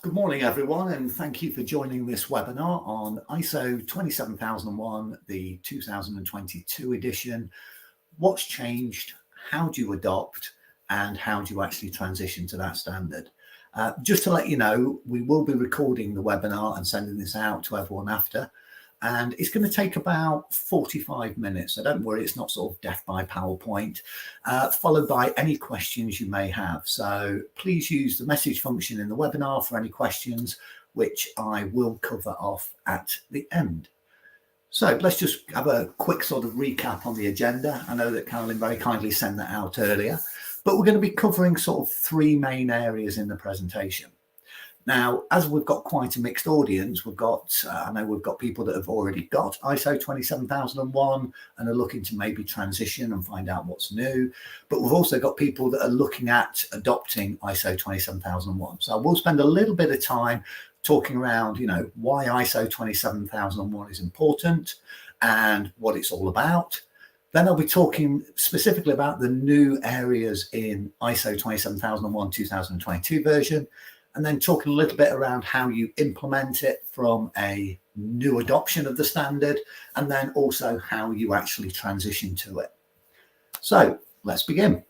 Good morning, everyone, and thank you for joining this webinar on ISO 27001, the 2022 edition. What's changed? How do you adopt? And how do you actually transition to that standard? Just to let you know, we will be recording the webinar and sending this out to everyone after. And it's going to take about 45 minutes. So don't worry, it's not sort of death by PowerPoint, followed by any questions you may have. So please use the message function in the webinar for any questions, which I will cover off at the end. So let's just have a quick sort of recap on the agenda. I know that Carolyn very kindly sent that out earlier, but we're going to be covering sort of three main areas in the presentation. Now, as we've got quite a mixed audience, I know we've got people that have already got ISO 27001 and are looking to maybe transition and find out what's new. But we've also got people that are looking at adopting ISO 27001. So we'll spend a little bit of time talking around, why ISO 27001 is important and what it's all about. Then I'll be talking specifically about the new areas in ISO 27001 2022 version. And then talking a little bit around how you implement it from a new adoption of the standard, and then also how you actually transition to it. So let's begin.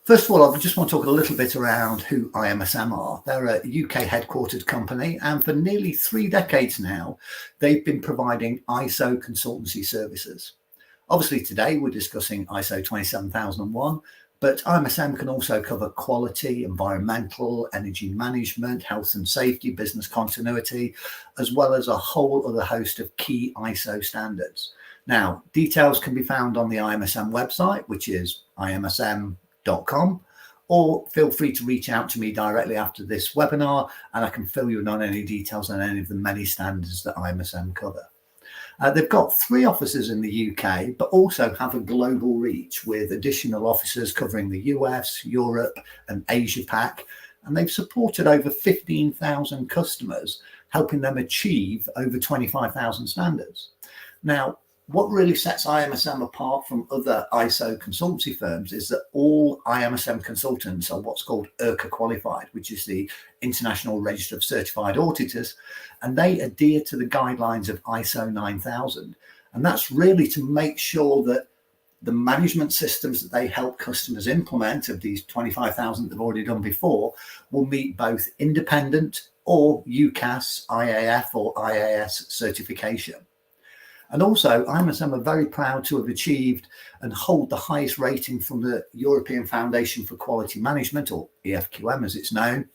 First of all, I just want to talk a little bit around who IMSM are. They're a UK headquartered company, and for nearly 3 decades now, they've been providing ISO consultancy services. Obviously, today we're discussing ISO 27001, but IMSM can also cover quality, environmental, energy management, health and safety, business continuity, as well as a whole other host of key ISO standards. Now, details can be found on the IMSM website, which is imsm.com, or feel free to reach out to me directly after this webinar, and I can fill you in on any details on any of the many standards that IMSM cover. They've got 3 offices in the UK, but also have a global reach with additional offices covering the US, Europe, and Asia Pac. And they've supported over 15,000 customers, helping them achieve over 25,000 standards. Now, what really sets IMSM apart from other ISO consultancy firms is that all IMSM consultants are what's called IRCA qualified, which is the International Register of Certified Auditors, and they adhere to the guidelines of ISO 9000. And that's really to make sure that the management systems that they help customers implement, of these 25,000 they've already done before, will meet both independent or UCAS, IAF or IAS certification. And also, IMSM are very proud to have achieved and hold the highest rating from the European Foundation for Quality Management, or EFQM as it's known.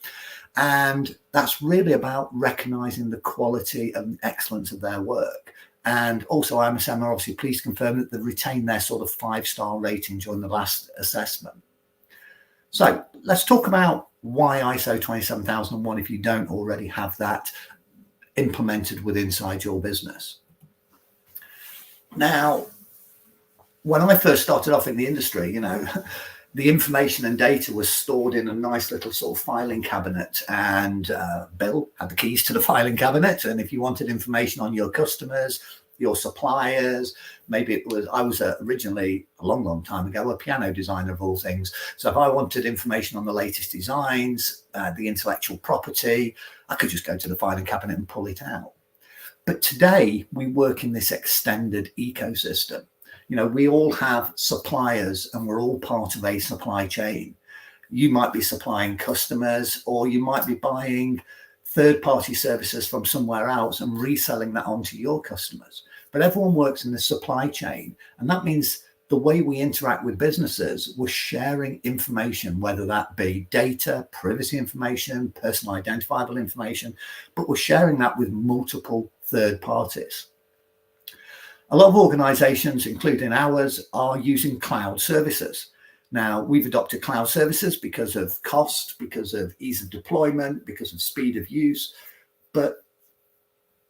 And that's really about recognising the quality and excellence of their work. And also, IMSM are obviously pleased to confirm that they've retained their sort of 5-star rating during the last assessment. So let's talk about why ISO 27001 if you don't already have that implemented inside your business. Now, when I first started off in the industry, the information and data was stored in a nice little sort of filing cabinet, and Bill had the keys to the filing cabinet. And if you wanted information on your customers, your suppliers, I was originally, a long time ago, a piano designer of all things. So if I wanted information on the latest designs, the intellectual property, I could just go to the filing cabinet and pull it out. But today we work in this extended ecosystem. We all have suppliers and we're all part of a supply chain. You might be supplying customers, or you might be buying third-party services from somewhere else and reselling that onto your customers. But everyone works in the supply chain. And that means the way we interact with businesses, we're sharing information, whether that be data, privacy information, personal identifiable information, but we're sharing that with multiple third parties. A lot of organizations, including ours, are using cloud services. Now, we've adopted cloud services because of cost, because of ease of deployment, because of speed of use, but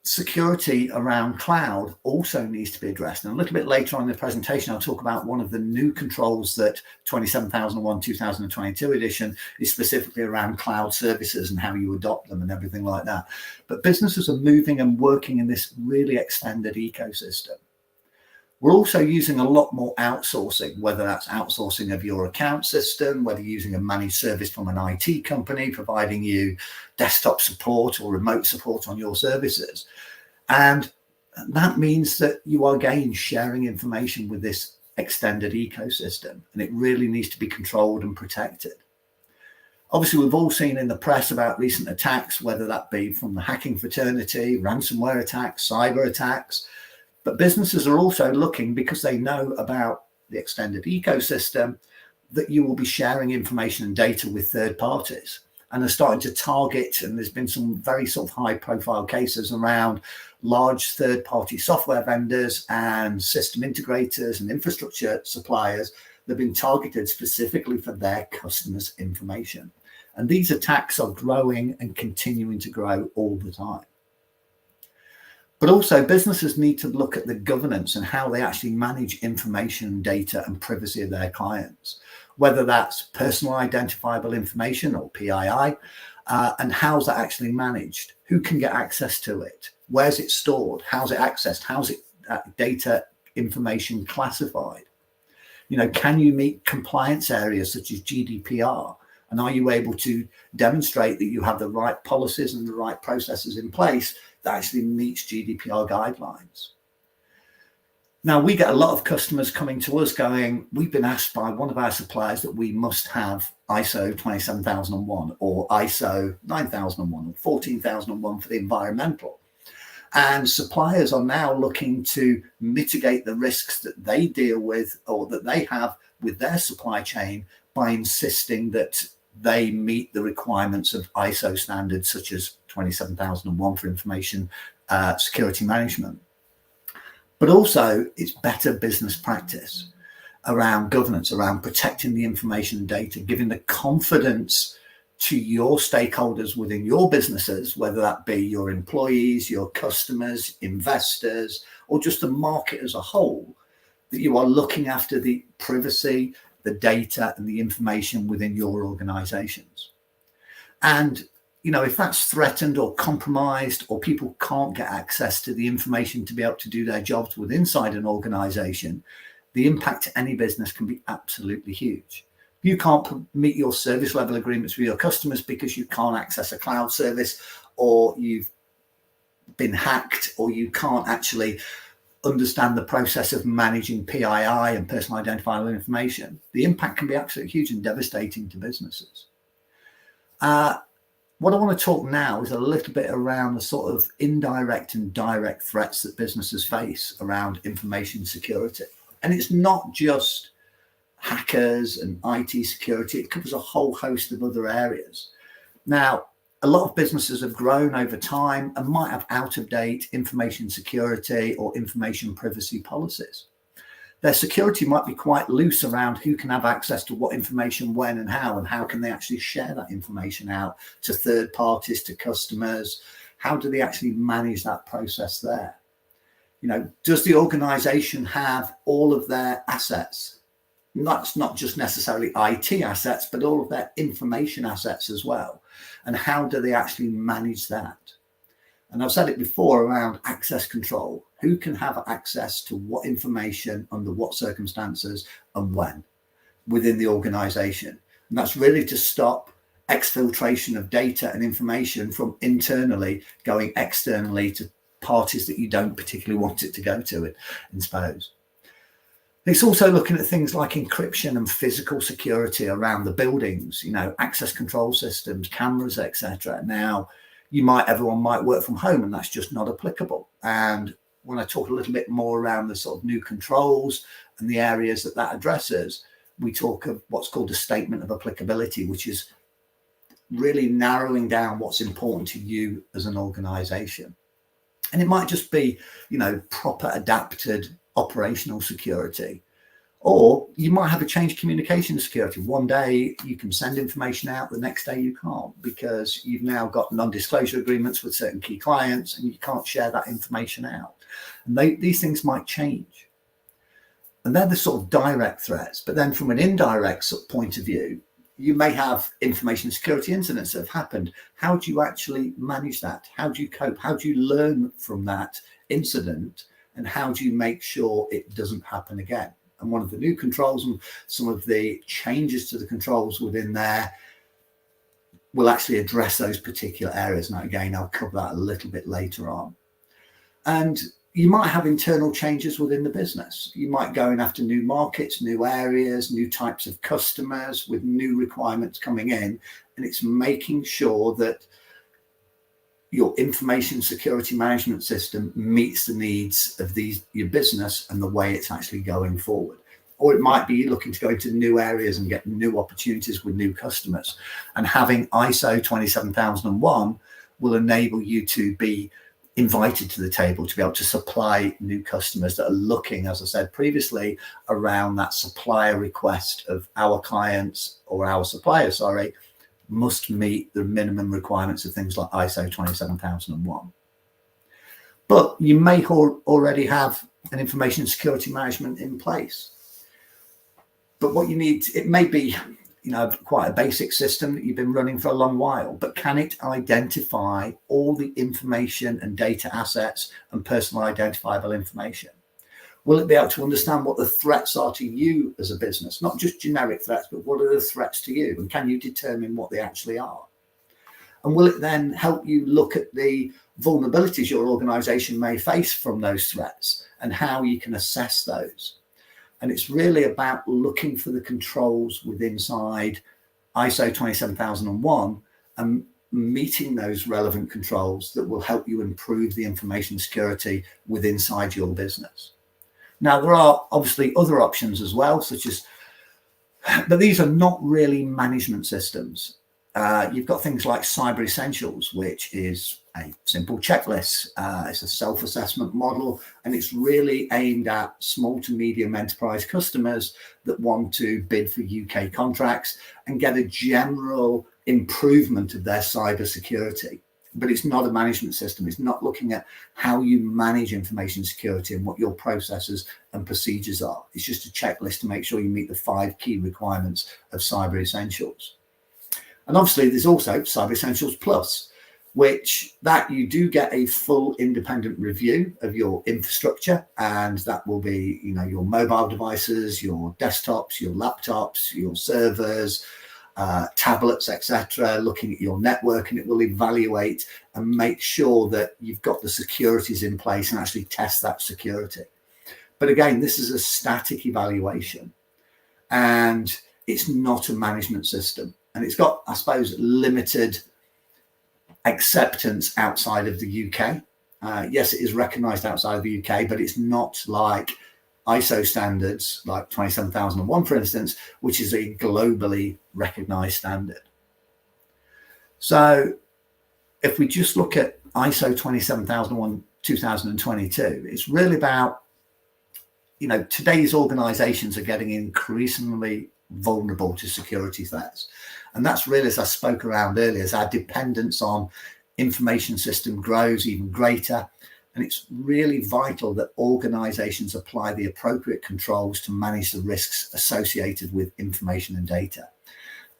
security around cloud also needs to be addressed. And a little bit later on in the presentation, I'll talk about one of the new controls that 27001 2022 edition is specifically around cloud services and how you adopt them and everything like that. But businesses are moving and working in this really extended ecosystem. We're also using a lot more outsourcing, whether that's outsourcing of your account system, whether you're using a managed service from an IT company providing you desktop support or remote support on your services. And that means that you are again sharing information with this extended ecosystem, and it really needs to be controlled and protected. Obviously, we've all seen in the press about recent attacks, whether that be from the hacking fraternity, ransomware attacks, cyber attacks. But businesses are also looking, because they know about the extended ecosystem, that you will be sharing information and data with third parties, and are starting to target, and there's been some very sort of high profile cases around large third party software vendors and system integrators and infrastructure suppliers that have been targeted specifically for their customers' information. And these attacks are growing and continuing to grow all the time. But also businesses need to look at the governance and how they actually manage information, data and privacy of their clients, whether that's personal identifiable information or PII, and how's that actually managed? Who can get access to it? Where's it stored? How's it accessed? How's it data information classified? You know, can you meet compliance areas such as GDPR? And are you able to demonstrate that you have the right policies and the right processes in place that actually meets GDPR guidelines? Now, we get a lot of customers coming to us going, we've been asked by one of our suppliers that we must have ISO 27001 or ISO 9001 or 14001 for the environmental. And suppliers are now looking to mitigate the risks that they deal with or that they have with their supply chain by insisting that they meet the requirements of ISO standards such as 27001 for information security management. But also it's better business practice around governance, around protecting the information and data, giving the confidence to your stakeholders within your businesses, whether that be your employees, your customers, investors, or just the market as a whole, that you are looking after the privacy, the data and the information within your organizations. And, you know, if that's threatened or compromised, or people can't get access to the information to be able to do their jobs within inside an organization, the impact to any business can be absolutely huge. You can't meet your service level agreements with your customers because you can't access a cloud service, or you've been hacked, or you can't actually understand the process of managing PII and personal identifiable information. The impact can be absolutely huge and devastating to businesses. What I want to talk now is a little bit around the sort of indirect and direct threats that businesses face around information security. And it's not just hackers and IT security, it covers a whole host of other areas. Now, a lot of businesses have grown over time and might have out of date information security or information privacy policies. Their security might be quite loose around who can have access to what information, when and how can they actually share that information out to third parties, to customers. How do they actually manage that process there? You know, does the organization have all of their assets? Not just necessarily IT assets, but all of their information assets as well. And how do they actually manage that? And I've said it before around access control. Who can have access to what information, under what circumstances, and when within the organization? And that's really to stop exfiltration of data and information from internally going externally to parties that you don't particularly want it to go to, I suppose. It's also looking at things like encryption and physical security around the buildings, you know, access control systems, cameras, etc. Now, everyone might work from home, and that's just not applicable. And when I talk a little bit more around the sort of new controls and the areas that addresses, we talk of what's called a statement of applicability, which is really narrowing down what's important to you as an organization. And it might just be, you know, proper adapted operational security, or you might have a change communication security. One day you can send information out, the next day you can't, because you've now got non-disclosure agreements with certain key clients and you can't share that information out. And these things might change. And they're the sort of direct threats. But then from an indirect sort of point of view, you may have information security incidents that have happened. How do you actually manage that? How do you cope? How do you learn from that incident and how do you make sure it doesn't happen again? And one of the new controls and some of the changes to the controls within there will actually address those particular areas. Now, again, I'll cover that a little bit later on. And you might have internal changes within the business. You might go in after new markets, new areas, new types of customers with new requirements coming in. And it's making sure that your information security management system meets the needs of your business and the way it's actually going forward. Or it might be looking to go into new areas and get new opportunities with new customers. And having ISO 27001 will enable you to be invited to the table to be able to supply new customers that are looking, as I said previously, around that supplier request of our clients, or our suppliers, sorry, must meet the minimum requirements of things like ISO 27001. But you may already have an information security management in place. But what you need, it may be, quite a basic system that you've been running for a long while, but can it identify all the information and data assets and personal identifiable information? Will it be able to understand what the threats are to you as a business? Not just generic threats, but what are the threats to you? And can you determine what they actually are? And will it then help you look at the vulnerabilities your organization may face from those threats and how you can assess those? And it's really about looking for the controls within inside ISO 27001 and meeting those relevant controls that will help you improve the information security within inside your business. Now, there are obviously other options as well, but these are not really management systems. You've got things like Cyber Essentials, which is a simple checklist. It's a self-assessment model, and it's really aimed at small to medium enterprise customers that want to bid for UK contracts and get a general improvement of their cyber security. But it's not a management system. It's not looking at how you manage information security and what your processes and procedures are. It's just a checklist to make sure you meet the 5 key requirements of Cyber Essentials. And obviously there's also Cyber Essentials Plus, which that you do get a full independent review of your infrastructure. And that will be, your mobile devices, your desktops, your laptops, your servers, tablets, etc., looking at your network, and it will evaluate and make sure that you've got the securities in place and actually test that security. But again, this is a static evaluation and it's not a management system. And it's got, I suppose, limited acceptance outside of the UK. Yes, it is recognised outside of the UK, but it's not like ISO standards like 27001, for instance, which is a globally recognised standard. So if we just look at ISO 27001 2022, it's really about, today's organisations are getting increasingly vulnerable to security threats. And that's really, as I spoke around earlier, as our dependence on information system grows even greater. And it's really vital that organizations apply the appropriate controls to manage the risks associated with information and data.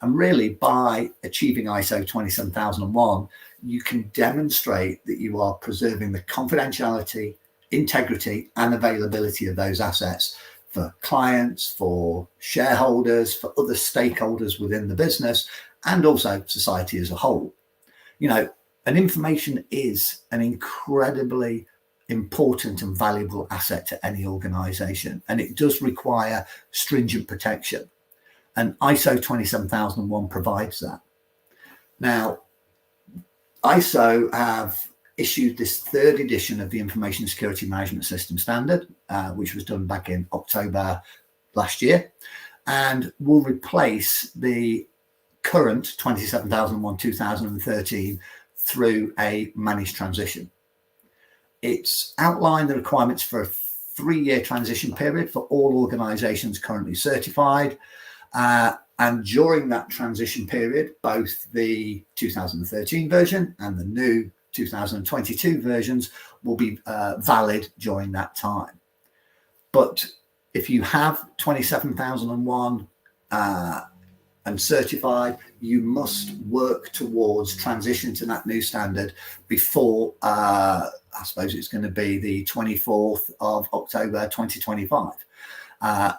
And really, by achieving ISO 27001, you can demonstrate that you are preserving the confidentiality, integrity, and availability of those assets for clients, for shareholders, for other stakeholders within the business, and also society as a whole. And information is an incredibly important and valuable asset to any organization, and it does require stringent protection. And ISO 27001 provides that. Now, ISO have issued this 3rd edition of the Information Security Management System Standard, which was done back in October last year, and will replace the current 27001 2013 through a managed transition. It's outlined the requirements for a 3-year transition period for all organizations currently certified. And during that transition period, both the 2013 version and the new 2022 versions will be valid during that time. But if you have 27001 and certified, you must work towards transition to that new standard before I suppose it's going to be the 24th of October 2025,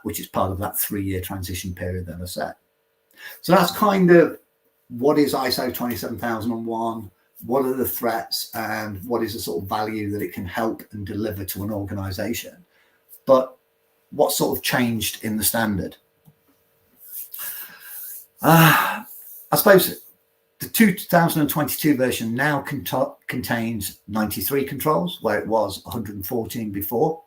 which is part of that 3-year transition period that I said. So that's kind of what is ISO 27001, what are the threats, and what is the sort of value that it can help and deliver to an organization. But what sort of changed in the standard? I suppose the 2022 version now contains 93 controls, where it was 114 before.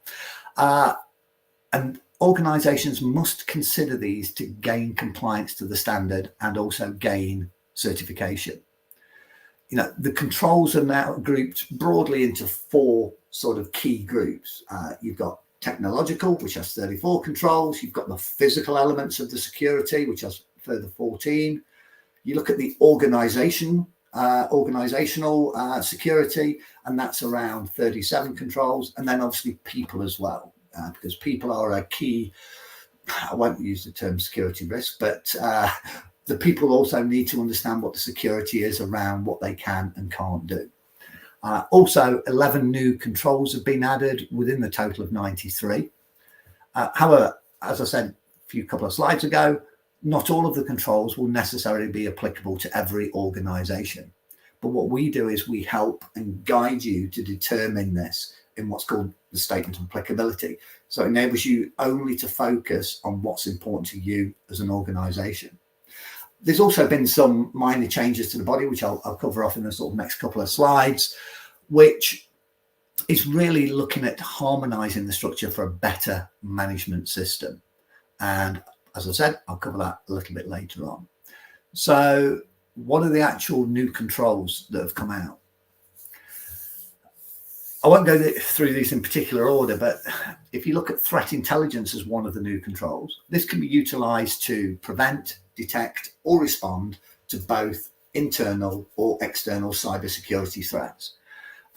And organizations must consider these to gain compliance to the standard and also gain certification. The controls are now grouped broadly into 4 sort of key groups. You've got technological, which has 34 controls. You've got the physical elements of the security, which has further 14. You look at the organizational security, and that's around 37 controls. And then obviously people as well, because people are a key, I won't use the term security risk, but the people also need to understand what the security is around what they can and can't do. Also, 11 new controls have been added within the total of 93. However, as I said a couple of slides ago, not all of the controls will necessarily be applicable to every organization. But what we do is we help and guide you to determine this in what's called the statement of applicability. So it enables you only to focus on what's important to you as an organization. There's also been some minor changes to the body, which I'll cover off in the sort of next couple of slides, which is really looking at harmonizing the structure for a better management system. And as I said, I'll cover that a little bit later on. So what are the actual new controls that have come out? I won't go through these in particular order, but if you look at threat intelligence as one of the new controls, this can be utilized to prevent, detect, or respond to both internal or external cybersecurity threats.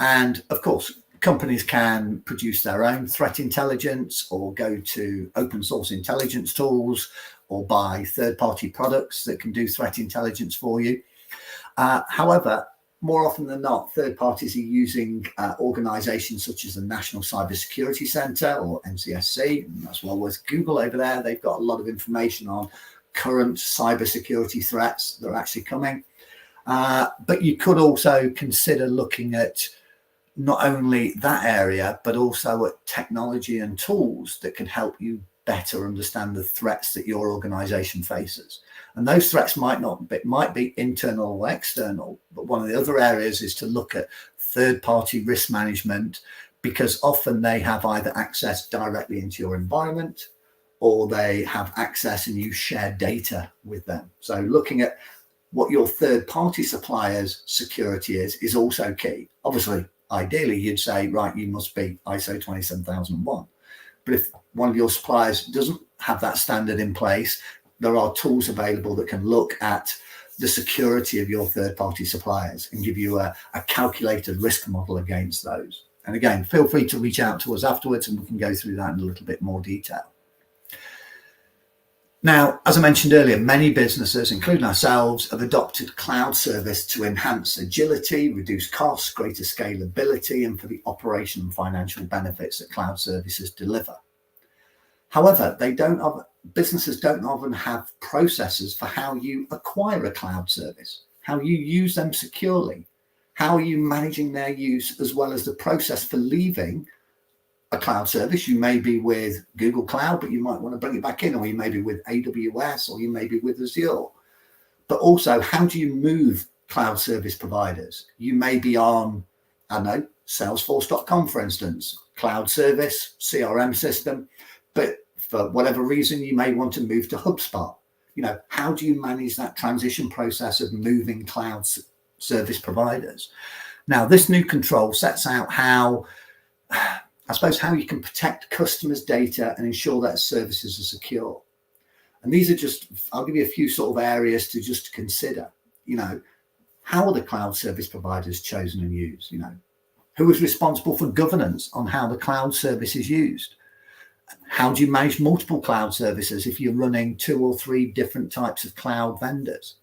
And of course, companies can produce their own threat intelligence or go to open source intelligence tools or buy third-party products that can do threat intelligence for you. However, more often than not, third parties are using organizations such as the National Cybersecurity Center or NCSC, and that's well with Google over there. They've got a lot of information on current cybersecurity threats that are actually coming. But you could also consider looking at not only that area, but also at technology and tools that can help you better understand the threats that your organization faces. And those threats might be internal or external, but one of the other areas is to look at third-party risk management, because often they have either access directly into your environment or they have access and you share data with them. So looking at what your third-party suppliers' security is also key. Obviously, ideally, you'd say, right, you must be ISO 27001. But if one of your suppliers doesn't have that standard in place, there are tools available that can look at the security of your third-party suppliers and give you a calculated risk model against those. And again, feel free to reach out to us afterwards and we can go through that in a little bit more detail. Now, as I mentioned earlier, many businesses, including ourselves, have adopted cloud service to enhance agility, reduce costs, greater scalability, and for the operation and financial benefits that cloud services deliver. However, businesses don't often have processes for how you acquire a cloud service, how you use them securely, how are you managing their use, as well as the process for leaving a cloud service. You may be with Google Cloud, but you might want to bring it back in, or you may be with AWS, or you may be with Azure. But also, how do you move cloud service providers? You may be on, I don't know, Salesforce.com, for instance, cloud service, CRM system, but for whatever reason, you may want to move to HubSpot. How do you manage that transition process of moving cloud service providers? Now, this new control sets out how you can protect customers' data and ensure that services are secure. And these are I'll give you a few sort of areas to just consider. How are the cloud service providers chosen and used? Who is responsible for governance on how the cloud service is used? How do you manage multiple cloud services if you're running 2 or 3 different types of cloud vendors?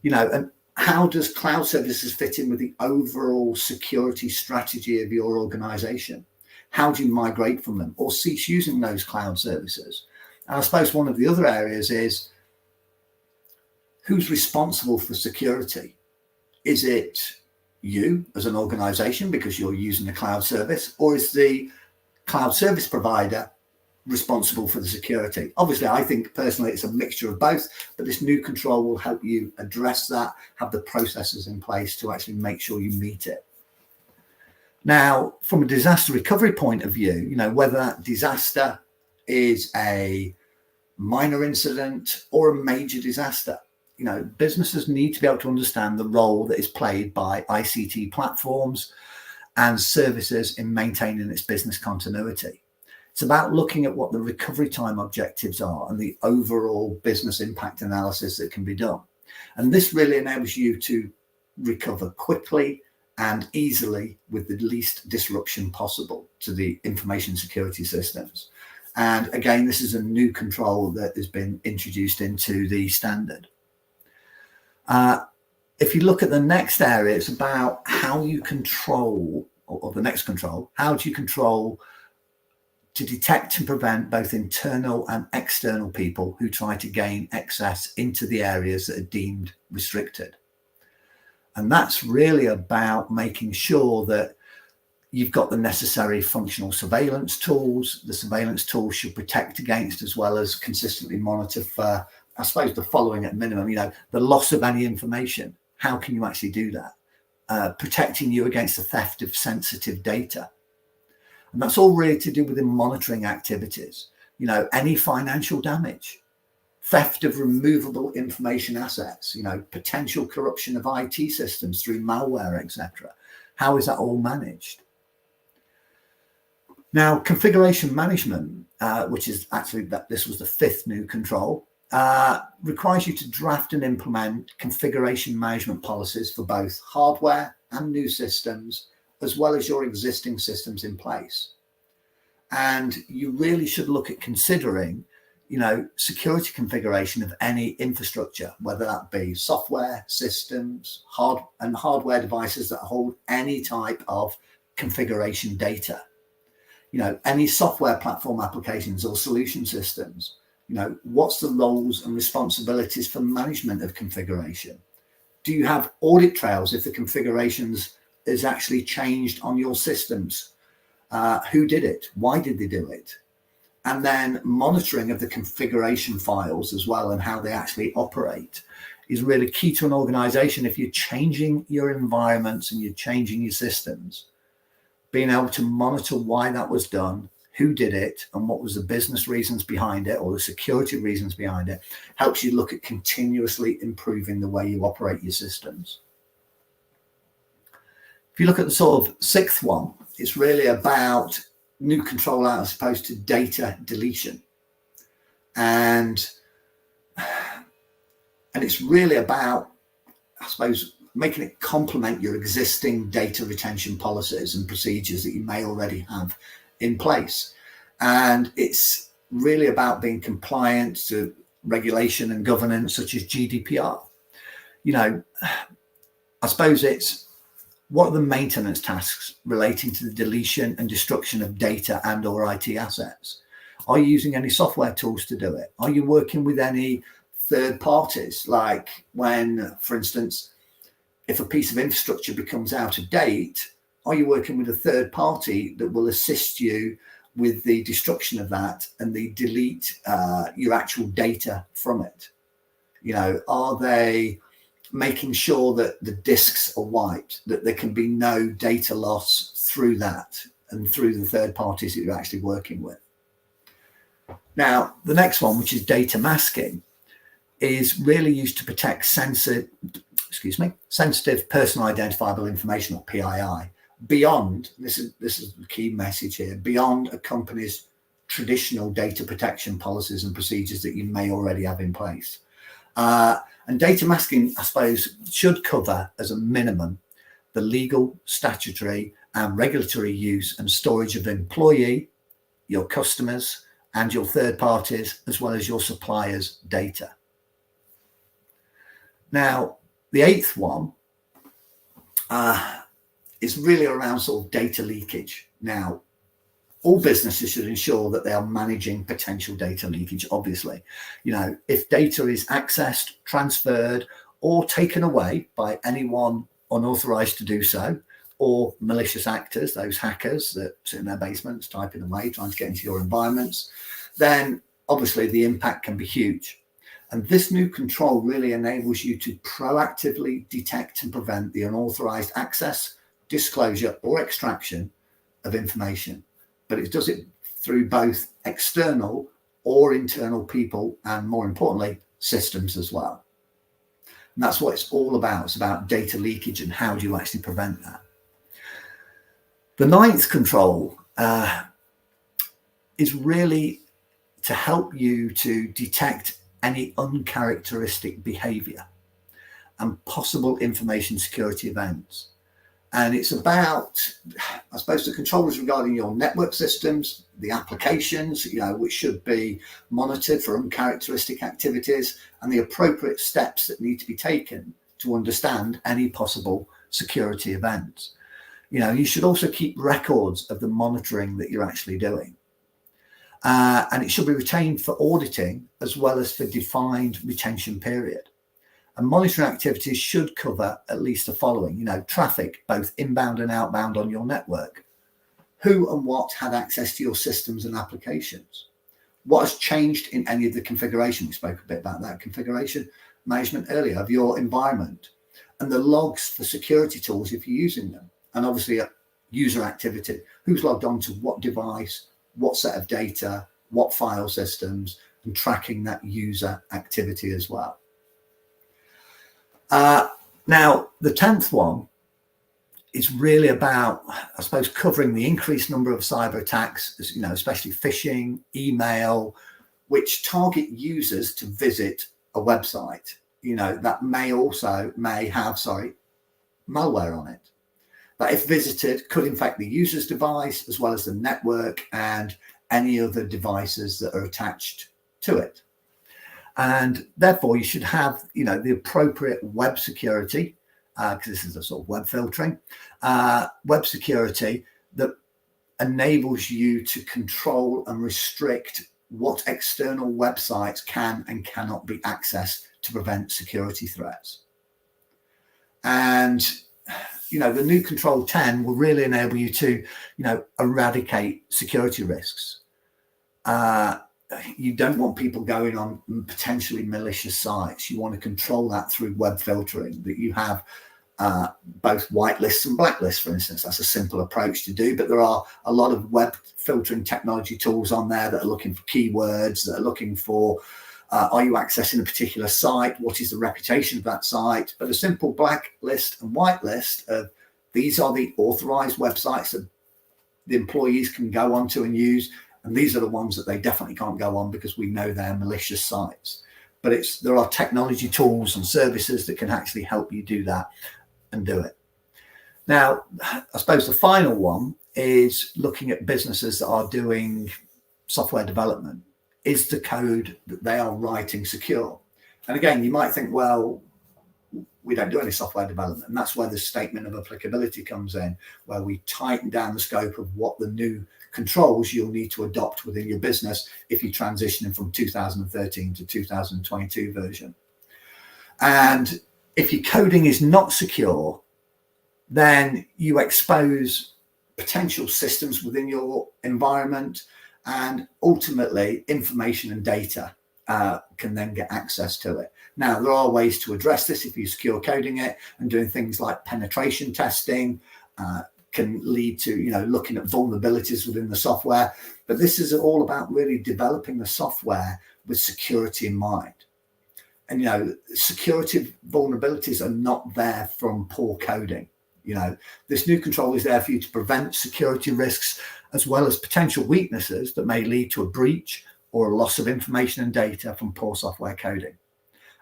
And how does cloud services fit in with the overall security strategy of your organization? How do you migrate from them or cease using those cloud services? And I suppose one of the other areas is, who's responsible for security? Is it you as an organization because you're using the cloud service, or is the cloud service provider responsible for the security? Obviously, I think personally it's a mixture of both, but this new control will help you address that, have the processes in place to actually make sure you meet it. Now, from a disaster recovery point of view, whether that disaster is a minor incident or a major disaster, businesses need to be able to understand the role that is played by ICT platforms and services in maintaining its business continuity. It's about looking at what the recovery time objectives are and the overall business impact analysis that can be done. And this really enables you to recover quickly and easily with the least disruption possible to the information security systems. And again, this is a new control that has been introduced into the standard. If you look at the next area, it's about how you control, or the next control, how do you control to detect and prevent both internal and external people who try to gain access into the areas that are deemed restricted. And that's really about making sure that you've got the necessary functional surveillance tools. The surveillance tools should protect against, as well as consistently monitor for, I suppose, the following at minimum, the loss of any information. How can you actually do that? Protecting you against the theft of sensitive data. And that's all really to do with the monitoring activities. Any financial damage, theft of removable information assets, potential corruption of IT systems through malware, etc. How is that all managed? Now, configuration management, which is actually this was the fifth new control, requires you to draft and implement configuration management policies for both hardware and new systems, as well as your existing systems in place. And you really should look at considering, security configuration of any infrastructure, whether that be software, systems, hardware devices that hold any type of configuration data. Any software platform applications or solution systems. What's the roles and responsibilities for management of configuration? Do you have audit trails if the configurations is actually changed on your systems? Who did it? Why did they do it? And then monitoring of the configuration files as well and how they actually operate is really key to an organization. If you're changing your environments and you're changing your systems, being able to monitor why that was done, who did it, and what was the business reasons behind it or the security reasons behind it, helps you look at continuously improving the way you operate your systems. If you look at the sort of sixth one, it's really about new control as opposed to data deletion. And it's really about, I suppose, making it complement your existing data retention policies and procedures that you may already have in place. And it's really about being compliant to regulation and governance such as GDPR. I suppose it's, what are the maintenance tasks relating to the deletion and destruction of data and or IT assets? Are you using any software tools to do it? Are you working with any third parties? Like when, for instance, if a piece of infrastructure becomes out of date, are you working with a third party that will assist you with the destruction of that and the delete your actual data from it? Are they making sure that the disks are wiped, that there can be no data loss through that and through the third parties that you're actually working with? Now, the next one, which is data masking, is really used to protect sensitive personal identifiable information, or PII, beyond, this is the key message here, beyond a company's traditional data protection policies and procedures that you may already have in place. And data masking, I suppose, should cover as a minimum the legal, statutory and regulatory use and storage of employee, your customers and your third parties, as well as your suppliers' data. Now, The eighth one is really around sort of data leakage. Now, all businesses should ensure that they are managing potential data leakage, obviously. If data is accessed, transferred, or taken away by anyone unauthorized to do so, or malicious actors, those hackers that sit in their basements typing away, trying to get into your environments, then obviously the impact can be huge. And this new control really enables you to proactively detect and prevent the unauthorized access, disclosure, or extraction of information. But it does it through both external or internal people, and more importantly, systems as well. And that's what it's all about. It's about data leakage and how do you actually prevent that. The ninth control is really to help you to detect any uncharacteristic behavior and possible information security events. And it's about, I suppose, the controls regarding your network systems, the applications, which should be monitored for uncharacteristic activities, and the appropriate steps that need to be taken to understand any possible security events. You should also keep records of the monitoring that you're actually doing. And it should be retained for auditing as well as for defined retention period. And monitoring activities should cover at least the following, traffic, both inbound and outbound on your network. Who and what had access to your systems and applications? What has changed in any of the configuration? We spoke a bit about that configuration management earlier of your environment, and the logs for security tools if you're using them. And obviously user activity, who's logged on to what device, what set of data, what file systems, and tracking that user activity as well. Now, the 10th one is really about, I suppose, covering the increased number of cyber attacks, especially phishing, email, which target users to visit a website, that may have malware on it. That if visited could infect the user's device as well as the network and any other devices that are attached to it. And therefore you should have, the appropriate web security, because this is a sort of web filtering, web security that enables you to control and restrict what external websites can and cannot be accessed to prevent security threats. And the new control 10 will really enable you to, eradicate security risks. You don't want people going on potentially malicious sites. You want to control that through web filtering, that you have both whitelists and blacklists, for instance. That's a simple approach to do, but there are a lot of web filtering technology tools on there that are looking for keywords, that are looking for are you accessing a particular site? What is the reputation of that site? But a simple blacklist and whitelist of these are the authorized websites that the employees can go onto and use. And these are the ones that they definitely can't go on because we know they're malicious sites. But there are technology tools and services that can actually help you do that and do it. Now, I suppose the final one is looking at businesses that are doing software development. Is the code that they are writing secure? And again, you might think, well, we don't do any software development. And that's where the statement of applicability comes in, where we tighten down the scope of what the new controls you'll need to adopt within your business if you're transitioning from 2013 to 2022 version. And if your coding is not secure, then you expose potential systems within your environment, and ultimately information and data can then get access to it. Now, there are ways to address this if you're secure coding it, and doing things like penetration testing can lead to, looking at vulnerabilities within the software. But this is all about really developing the software with security in mind. And, security vulnerabilities are not there from poor coding. This new control is there for you to prevent security risks as well as potential weaknesses that may lead to a breach or a loss of information and data from poor software coding,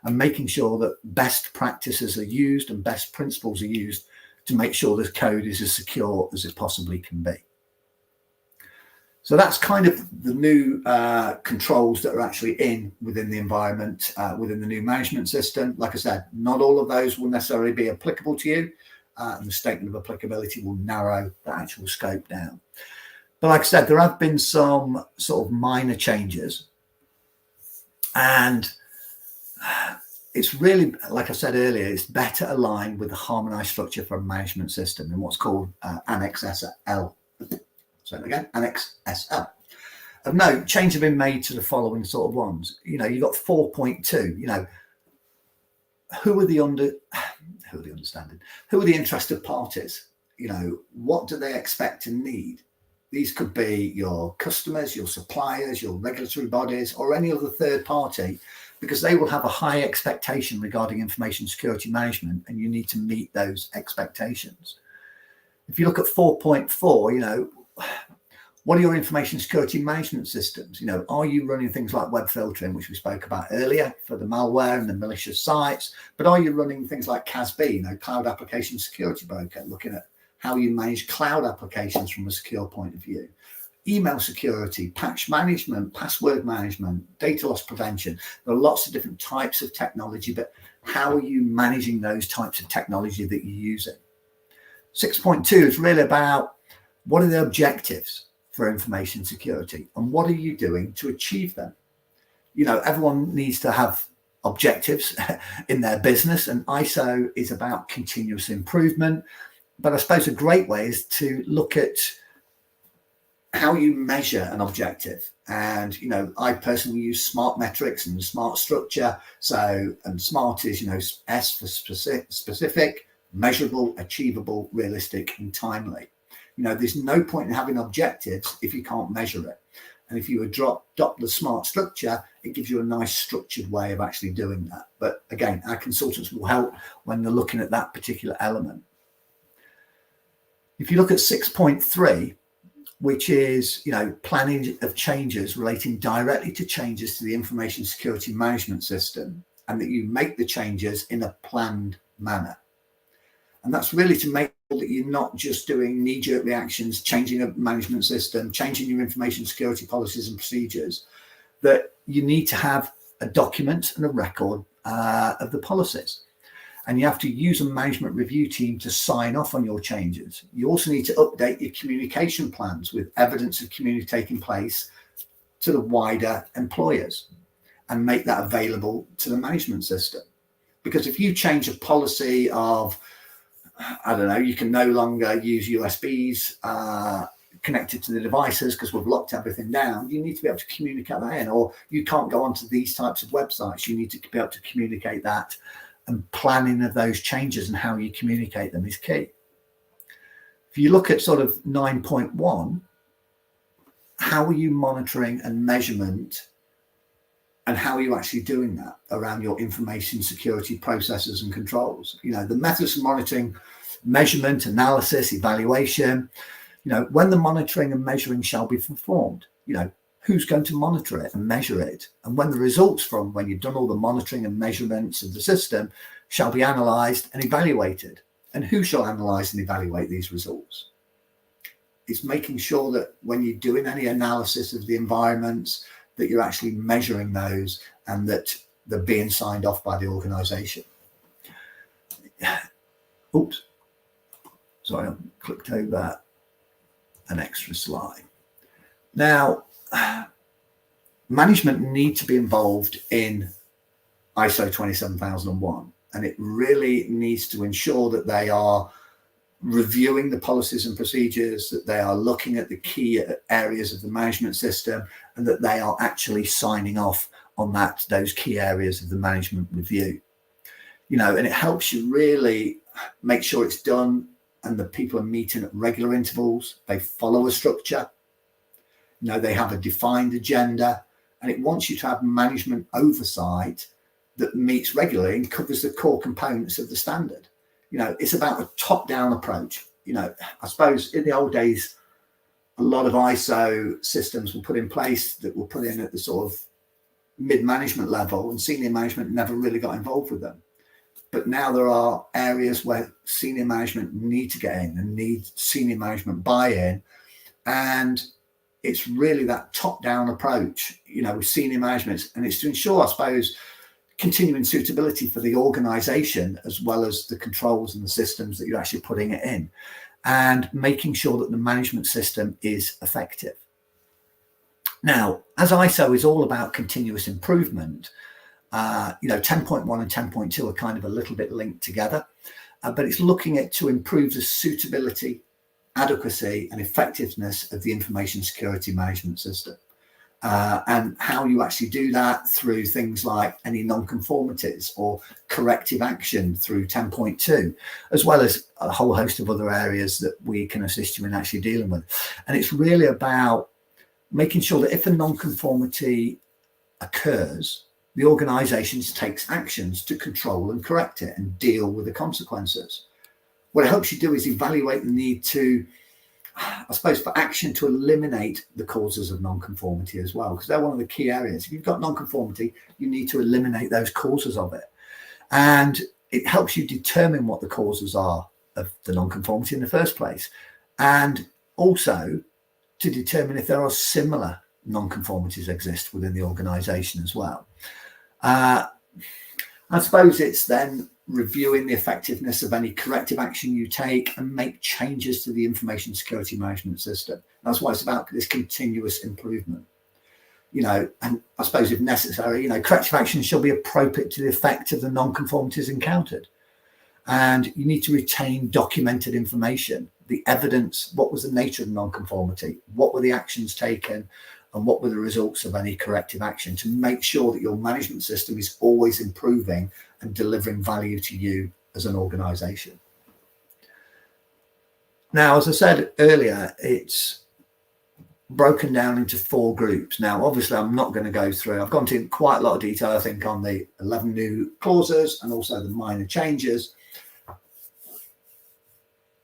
and making sure that best practices are used and best principles are used to make sure this code is as secure as it possibly can be. So that's kind of the new controls that are actually within the environment, within the new management system. Like I said, not all of those will necessarily be applicable to you, and the statement of applicability will narrow the actual scope down. But like I said, there have been some sort of minor changes, and it's really, like I said earlier, it's better aligned with the harmonized structure for a management system in what's called Annex SL. So again, Annex SL. Of note, changes have been made to the following sort of ones. You've got 4.2. Who are the interested parties? What do they expect and need? These could be your customers, your suppliers, your regulatory bodies, or any other third party, because they will have a high expectation regarding information security management, and you need to meet those expectations. If you look at 4.4, what are your information security management systems? Are you running things like web filtering, which we spoke about earlier for the malware and the malicious sites? But are you running things like CASB, Cloud Application Security Broker, looking at how you manage cloud applications from a secure point of view? Email security, patch management, password management, data loss prevention. There are lots of different types of technology, but how are you managing those types of technology that you're using? 6.2 is really about what are the objectives for information security and what are you doing to achieve them? Everyone needs to have objectives in their business, and ISO is about continuous improvement. But I suppose a great way is to look at how you measure an objective. And, I personally use SMART metrics and SMART structure. And SMART is, S for specific, measurable, achievable, realistic, and timely. There's no point in having objectives if you can't measure it. And if you adopt the SMART structure, it gives you a nice structured way of actually doing that. But again, our consultants will help when they're looking at that particular element. If you look at 6.3, which is, planning of changes relating directly to changes to the information security management system, and that you make the changes in a planned manner. And that's really to make sure that you're not just doing knee-jerk reactions, changing a management system, changing your information security policies and procedures, that you need to have a document and a record of the policies. And you have to use a management review team to sign off on your changes. You also need to update your communication plans with evidence of community taking place to the wider employers and make that available to the management system. Because if you change a policy of, you can no longer use USBs connected to the devices because we've locked everything down, you need to be able to communicate that in. Or you can't go onto these types of websites, you need to be able to communicate that. And planning of those changes and how you communicate them is key. If you look at sort of 9.1, how are you monitoring and measurement, and how are you actually doing that around your information security processes and controls? The methods of monitoring, measurement, analysis, evaluation, when the monitoring and measuring shall be performed, who's going to monitor it and measure it? And when the results from when you've done all the monitoring and measurements of the system shall be analysed and evaluated. And who shall analyse and evaluate these results? It's making sure that when you're doing any analysis of the environments, that you're actually measuring those and that they're being signed off by the organisation. Oops. Sorry, I clicked over an extra slide. Now, management need to be involved in ISO 27001, and it really needs to ensure that they are reviewing the policies and procedures, that they are looking at the key areas of the management system, and that they are actually signing off on those key areas of the management review. And it helps you really make sure it's done and the people are meeting at regular intervals. They follow a structure. They have a defined agenda, and it wants you to have management oversight that meets regularly and covers the core components of the standard. It's about a top-down approach. I suppose in the old days, a lot of ISO systems were put in place that were put in at the sort of mid-management level, and senior management never really got involved with them. But now there are areas where senior management need to get in and need senior management buy-in, and it's really that top-down approach, with senior management, and it's to ensure, I suppose, continuing suitability for the organization, as well as the controls and the systems that you're actually putting it in, and making sure that the management system is effective. Now, as ISO is all about continuous improvement, 10.1 and 10.2 are kind of a little bit linked together, but it's looking at to improve the suitability, adequacy and effectiveness of the information security management system. And how you actually do that through things like any non-conformities or corrective action through 10.2, as well as a whole host of other areas that we can assist you in actually dealing with. And it's really about making sure that if a non-conformity occurs, the organisation takes actions to control and correct it and deal with the consequences. What it helps you do is evaluate the need to, I suppose, for action to eliminate the causes of non-conformity as well, because they're one of the key areas. If you've got non-conformity, you need to eliminate those causes of it. And it helps you determine what the causes are of the non-conformity in the first place. And also to determine if there are similar non-conformities exist within the organisation as well. I suppose it's then reviewing the effectiveness of any corrective action you take and make changes to the information security management system. That's why it's about this continuous improvement. And I suppose if necessary, corrective action shall be appropriate to the effect of the non-conformities encountered. And you need to retain documented information, the evidence, what was the nature of the non-conformity, what were the actions taken, and what were the results of any corrective action, to make sure that your management system is always improving and delivering value to you as an organisation. Now, as I said earlier, it's broken down into 4 groups. Now, obviously, I'm not going to go through. I've gone into quite a lot of detail, I think, on the 11 new clauses and also the minor changes.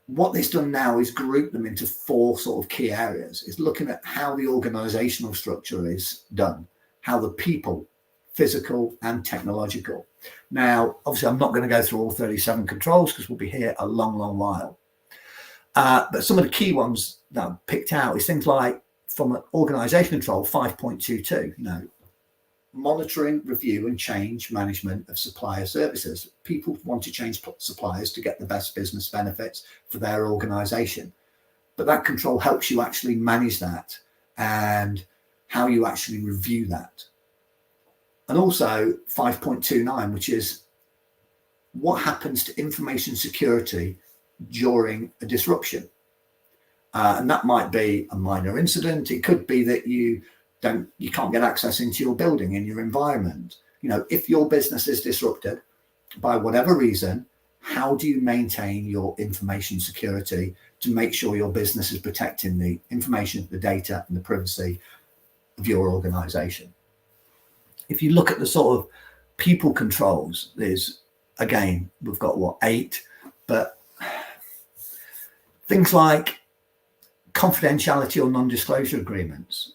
What it's done now is group them into 4 sort of key areas. It's looking at how the organizational structure is done, how the people, physical and technological. Now, obviously, I'm not going to go through all 37 controls because we'll be here a long, long while. But some of the key ones that I've picked out is things like, from an organization control, 5.22, monitoring, review and change management of supplier services. People want to change suppliers to get the best business benefits for their organization. But that control helps you actually manage that and how you actually review that. And also 5.29, which is what happens to information security during a disruption. And that might be a minor incident. It could be that you can't get access into your building, in your environment. If your business is disrupted by whatever reason, how do you maintain your information security to make sure your business is protecting the information, the data and the privacy of your organization? If you look at the sort of people controls, there's, again, we've got 8, but things like confidentiality or non-disclosure agreements,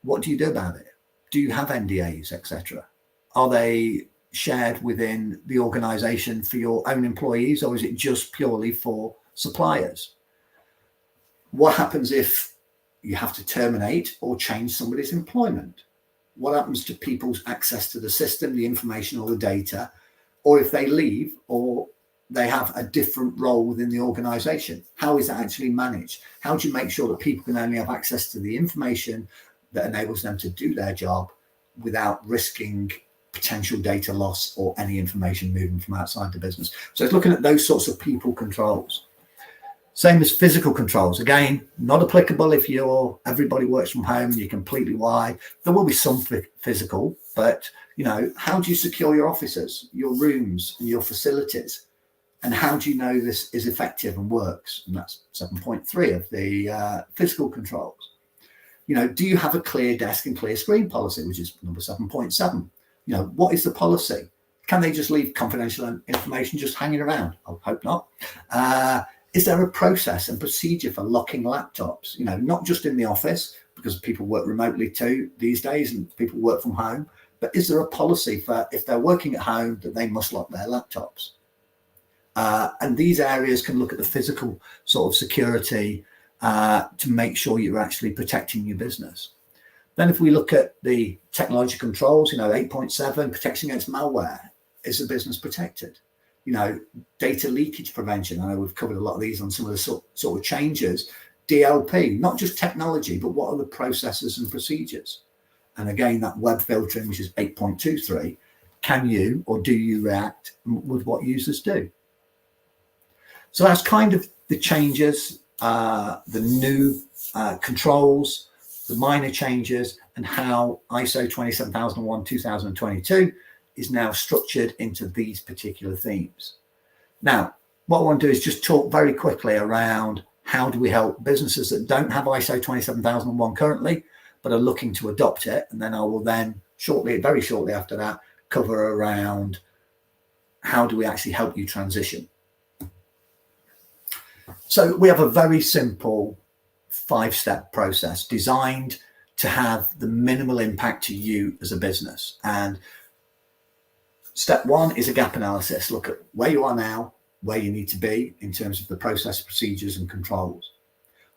what do you do about it? Do you have NDAs, etc.? Are they shared within the organization for your own employees, or is it just purely for suppliers? What happens if you have to terminate or change somebody's employment? What happens to people's access to the system, the information or the data, or if they leave or they have a different role within the organization? How is that actually managed? How do you make sure that people can only have access to the information that enables them to do their job without risking potential data loss or any information moving from outside the business? So it's looking at those sorts of people controls. Same as physical controls. Again, not applicable if everybody works from home and you're completely wide. There will be some physical, but how do you secure your offices, your rooms and your facilities? And how do you know this is effective and works? And that's 7.3 of the physical controls. Do you have a clear desk and clear screen policy, which is number 7.7? What is the policy? Can they just leave confidential information just hanging around? I hope not. Is there a process and procedure for locking laptops? Not just in the office, because people work remotely too these days and people work from home, but is there a policy for if they're working at home that they must lock their laptops? And these areas can look at the physical sort of security to make sure you're actually protecting your business. Then if we look at the technology controls, 8.7, protection against malware, is the business protected? Data leakage prevention. I know we've covered a lot of these on some of the sort of changes. DLP, not just technology, but what are the processes and procedures? And again, that web filtering, which is 8.23, can you or do you react with what users do? So that's kind of the changes, the new controls, the minor changes, and how ISO 27001-2022 is now structured into these particular themes. Now, what I want to do is just talk very quickly around how do we help businesses that don't have ISO 27001 currently, but are looking to adopt it. And then I will then very shortly after that, cover around how do we actually help you transition. So we have a very simple 5-step process designed to have the minimal impact to you as a business. And step 1 is a gap analysis. Look at where you are now, where you need to be in terms of the process, procedures and controls.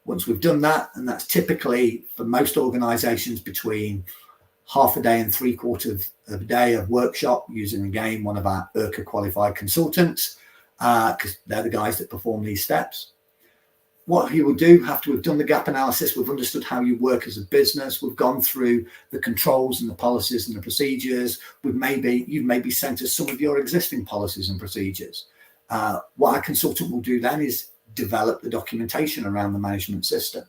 Once we've done that, and that's typically for most organizations between half a day and 3/4 of a day of workshop, using again one of our IRCA qualified consultants, because they're the guys that perform these steps. What you will do after we've done the gap analysis, we've understood how you work as a business, we've gone through the controls and the policies and the procedures, you've maybe sent us some of your existing policies and procedures. What our consultant will do then is develop the documentation around the management system.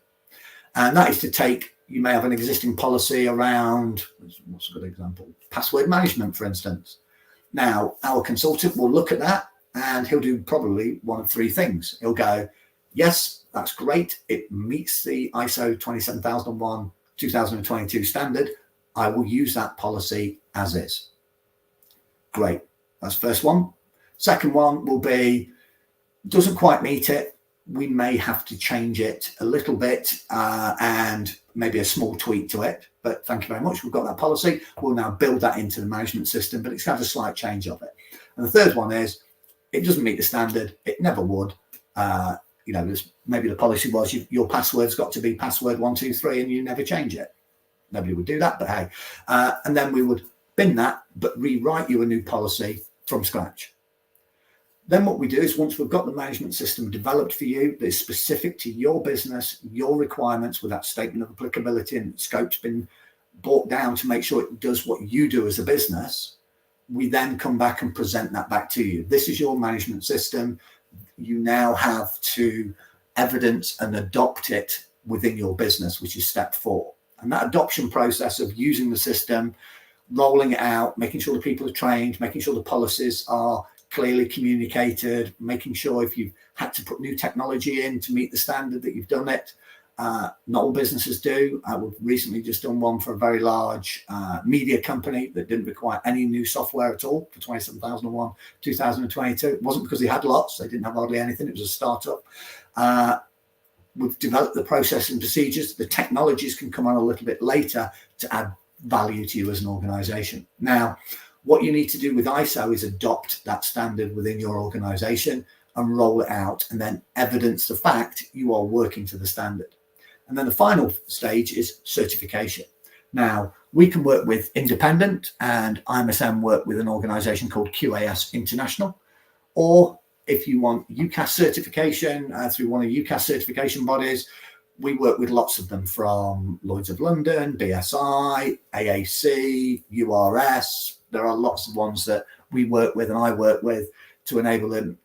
And that is to take, you may have an existing policy around, what's a good example? Password management, for instance. Now, our consultant will look at that and he'll do probably one of 3 things. He'll go, yes, that's great. It meets the ISO 27001-2022 standard. I will use that policy as is. Great. That's the first one. Second one will be, doesn't quite meet it. We may have to change it a little bit and maybe a small tweak to it. But thank you very much. We've got that policy. We'll now build that into the management system, but it's got a slight change of it. And the third one is, it doesn't meet the standard. It never would. Maybe the policy was your password's got to be password 123 and you never change it. Nobody would do that, but hey. And then we would bin that, but rewrite you a new policy from scratch. Then what we do is once we've got the management system developed for you that is specific to your business, your requirements with that statement of applicability and scope's been brought down to make sure it does what you do as a business, we then come back and present that back to you. This is your management system. You now have to evidence and adopt it within your business, which is step 4. And that adoption process of using the system, rolling it out, making sure the people are trained, making sure the policies are clearly communicated, making sure if you've had to put new technology in to meet the standard that you've done it. Not all businesses do. We've recently just done one for a very large media company that didn't require any new software at all for 27001-2022. It wasn't because they had lots. They didn't have hardly anything. It was a startup. We've developed the process and procedures. The technologies can come on a little bit later to add value to you as an organization. Now, what you need to do with ISO is adopt that standard within your organization and roll it out and then evidence the fact you are working to the standard. And then the final stage is certification. Now, we can work with independent, and IMSM work with an organization called QAS International, or if you want UCAS certification through one of UCAS certification bodies, we work with lots of them from Lloyd's of London, BSI, AAC, URS. There are lots of ones that we work with and I work with to enable them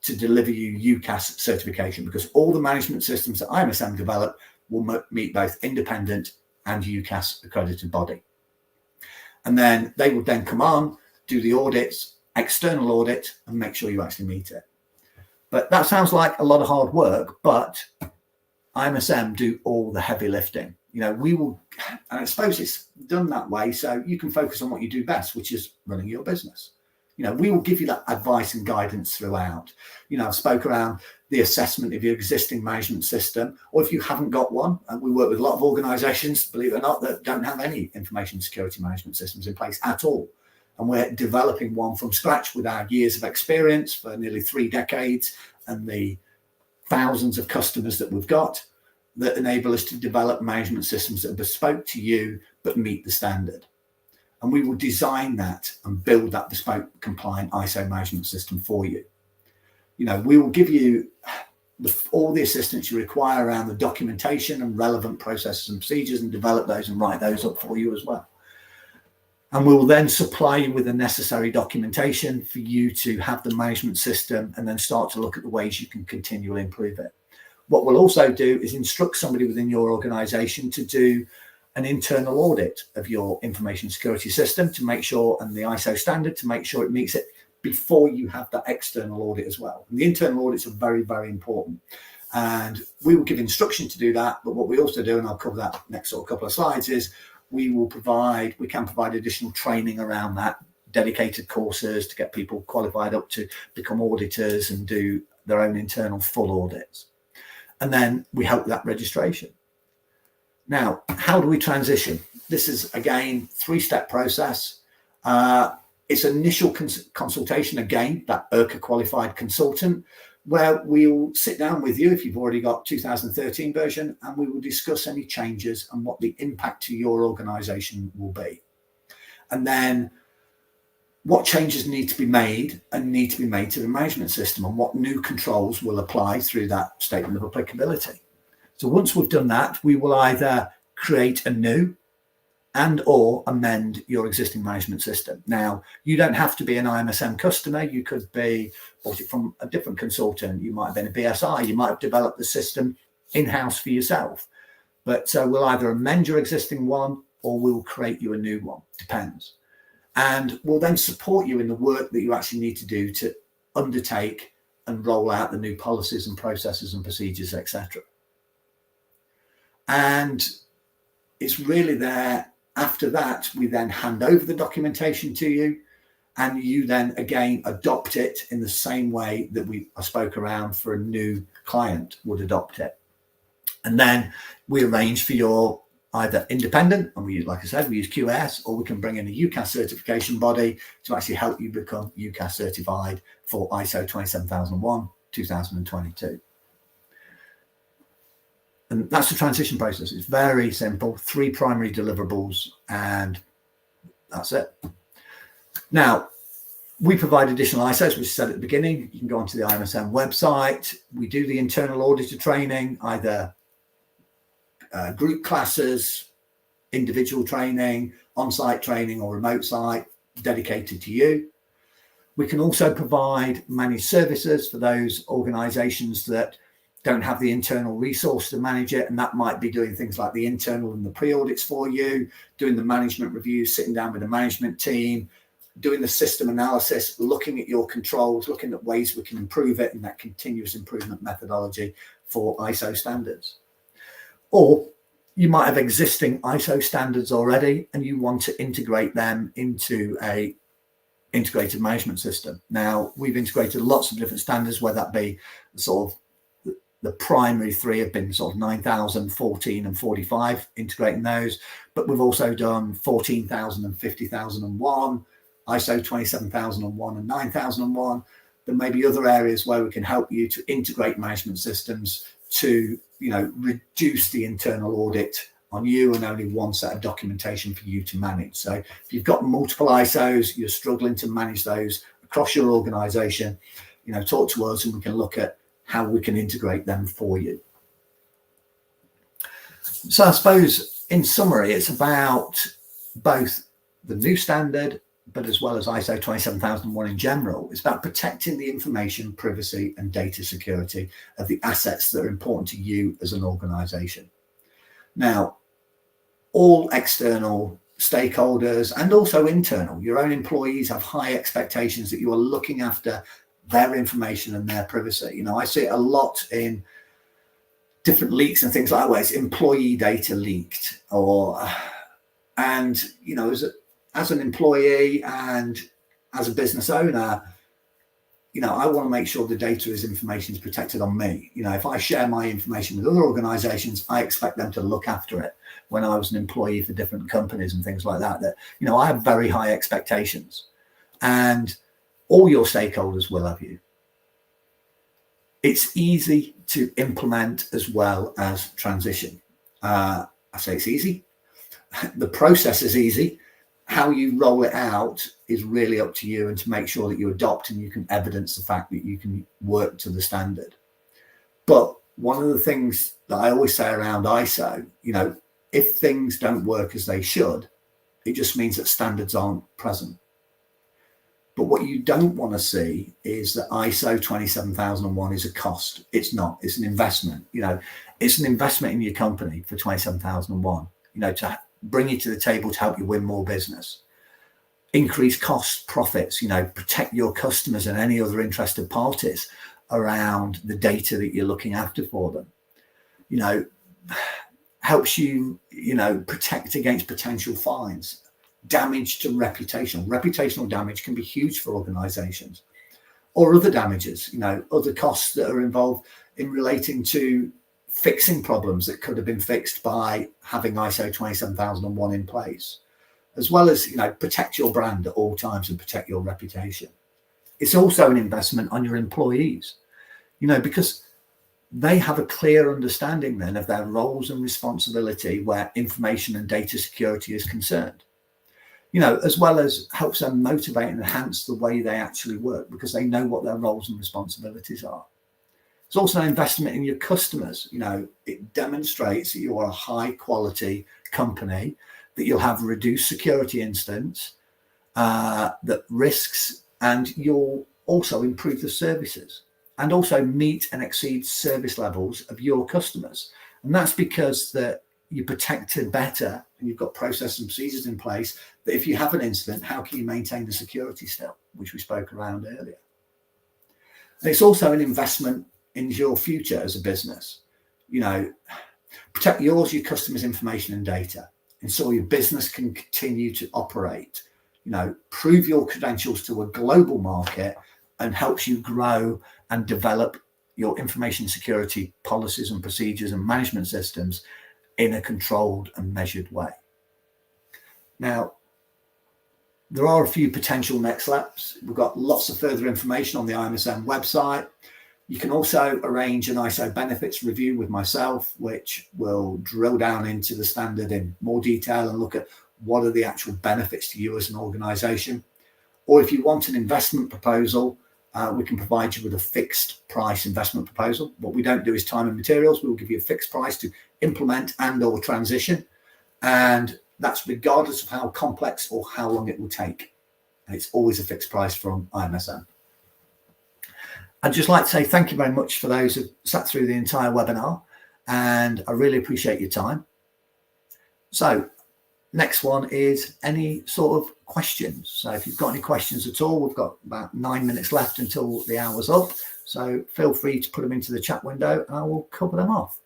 to deliver you UCAS certification, because all the management systems that IMSM develop will meet both independent and UCAS accredited body. And then they will then come on, do the audits, external audit, and make sure you actually meet it. But that sounds like a lot of hard work, but IMSM do all the heavy lifting. We will, and I suppose it's done that way so you can focus on what you do best, which is running your business. We will give you that advice and guidance throughout. I've spoke around the assessment of your existing management system, or if you haven't got one, and we work with a lot of organizations, believe it or not, that don't have any information security management systems in place at all. And we're developing one from scratch with our years of experience for nearly 3 decades and the thousands of customers that we've got. that enable us to develop management systems that are bespoke to you but meet the standard. And we will design that and build that bespoke compliant ISO management system for you. We will give you all the assistance you require around the documentation and relevant processes and procedures, and develop those and write those up for you as well. And we will then supply you with the necessary documentation for you to have the management system and then start to look at the ways you can continually improve it. What we'll also do is instruct somebody within your organization to do an internal audit of your information security system to make sure, and the ISO standard, to make sure it meets it before you have that external audit as well. And the internal audits are very, very important. And we will give instruction to do that. But what we also do, and I'll cover that next sort of couple of slides, is we can provide additional training around that, dedicated courses to get people qualified up to become auditors and do their own internal full audits. And then we help with that registration. Now, how do we transition? This is, again, 3-step process. It's initial consultation, again, that IRCA qualified consultant, where we'll sit down with you if you've already got 2013 version, and we will discuss any changes and what the impact to your organization will be. And then what changes need to be made to the management system, and what new controls will apply through that statement of applicability. So once we've done that, we will either create a new and or amend your existing management system. Now, you don't have to be an IMSM customer. You could be bought it from a different consultant. You might have been a BSI. You might have developed the system in-house for yourself. But we'll either amend your existing one or we'll create you a new one. Depends. And we'll then support you in the work that you actually need to do to undertake and roll out the new policies and processes and procedures, etc. And it's really there. After that, we then hand over the documentation to you, and you then again adopt it in the same way that I spoke around for a new client would adopt it. And then we arrange for your either independent, and we, like I said, we use QS, or we can bring in a UCAS certification body to actually help you become UCAS certified for ISO 27001 2022. And that's the transition process. It's very simple, 3 primary deliverables, and that's it. Now, we provide additional ISOs, which I said at the beginning. You can go onto the IMSM website. We do the internal auditor training, either group classes, individual training, on-site training, or remote site, dedicated to you. We can also provide managed services for those organizations that don't have the internal resource to manage it, and that might be doing things like the internal and the pre-audits for you, doing the management reviews, sitting down with the management team, doing the system analysis, looking at your controls, looking at ways we can improve it, and that continuous improvement methodology for ISO standards. Or you might have existing ISO standards already and you want to integrate them into a integrated management system. Now, we've integrated lots of different standards, whether that be sort of the primary 3 have been sort of 9000, 14 and 45, integrating those. But we've also done 14,000 and 50,001, ISO 27001 and 9001. There may be other areas where we can help you to integrate management systems to, reduce the internal audit on you and only one set of documentation for you to manage. So if you've got multiple ISOs, you're struggling to manage those across your organization, talk to us and we can look at how we can integrate them for you. So I suppose in summary, it's about both the new standard, but as well as ISO 27001 in general. It's about protecting the information, privacy and data security of the assets that are important to you as an organization. Now, all external stakeholders and also internal, your own employees have high expectations that you are looking after their information and their privacy. I see it a lot in different leaks and things like that, where it's employee data leaked, as an employee and as a business owner, I want to make sure the data information is protected on me. If I share my information with other organizations, I expect them to look after it. When I was an employee for different companies and things like that, I have very high expectations, and all your stakeholders will have you. It's easy to implement as well as transition. I say it's easy. The process is easy. How you roll it out is really up to you, and to make sure that you adopt and you can evidence the fact that you can work to the standard. But one of the things that I always say around ISO, if things don't work as they should, it just means that standards aren't present. But what you don't want to see is that ISO 27001 is a cost. It's not. It's an investment. It's an investment in your company for 27001, to bring you to the table to help you win more business, increase cost profits, protect your customers and any other interested parties around the data that you're looking after for them, helps you, protect against potential fines, damage to reputation. Reputational damage can be huge for organizations, or other damages, other costs that are involved in relating to fixing problems that could have been fixed by having ISO 27001 in place, as well as, protect your brand at all times and protect your reputation. It's also an investment on your employees, because they have a clear understanding then of their roles and responsibility where information and data security is concerned, as well as helps them motivate and enhance the way they actually work, because they know what their roles and responsibilities are. It's also an investment in your customers. It demonstrates that you are a high quality company, that you'll have reduced security incidents, that risks, and you'll also improve the services and also meet and exceed service levels of your customers. And that's because that you're protected better and you've got processes and procedures in place that if you have an incident, how can you maintain the security still, which we spoke around earlier. And it's also an investment in your future as a business. Protect your customers' information and data, and so your business can continue to operate. Prove your credentials to a global market, and helps you grow and develop your information security policies and procedures and management systems in a controlled and measured way. Now, there are a few potential next steps. We've got lots of further information on the IMSM website. You can also arrange an ISO benefits review with myself, which will drill down into the standard in more detail and look at what are the actual benefits to you as an organization. Or if you want an investment proposal, we can provide you with a fixed price investment proposal. What we don't do is time and materials. We'll give you a fixed price to implement and or transition. And that's regardless of how complex or how long it will take. And it's always a fixed price from IMSM. I'd just like to say thank you very much for those who sat through the entire webinar, and I really appreciate your time. So next one is any sort of questions. So if you've got any questions at all, we've got about 9 minutes left until the hour's up. So feel free to put them into the chat window and I will cover them off.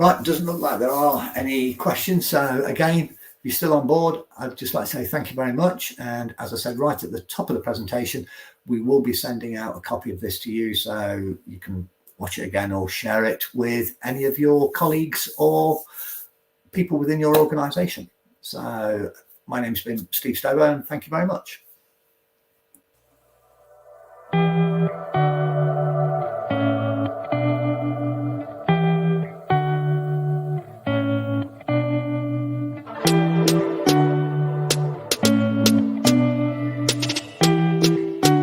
Right, doesn't look like there are any questions. So again, if you're still on board, I'd just like to say thank you very much. And as I said right at the top of the presentation, we will be sending out a copy of this to you so you can watch it again or share it with any of your colleagues or people within your organization. So my name's been Steve Stobo, and thank you very much.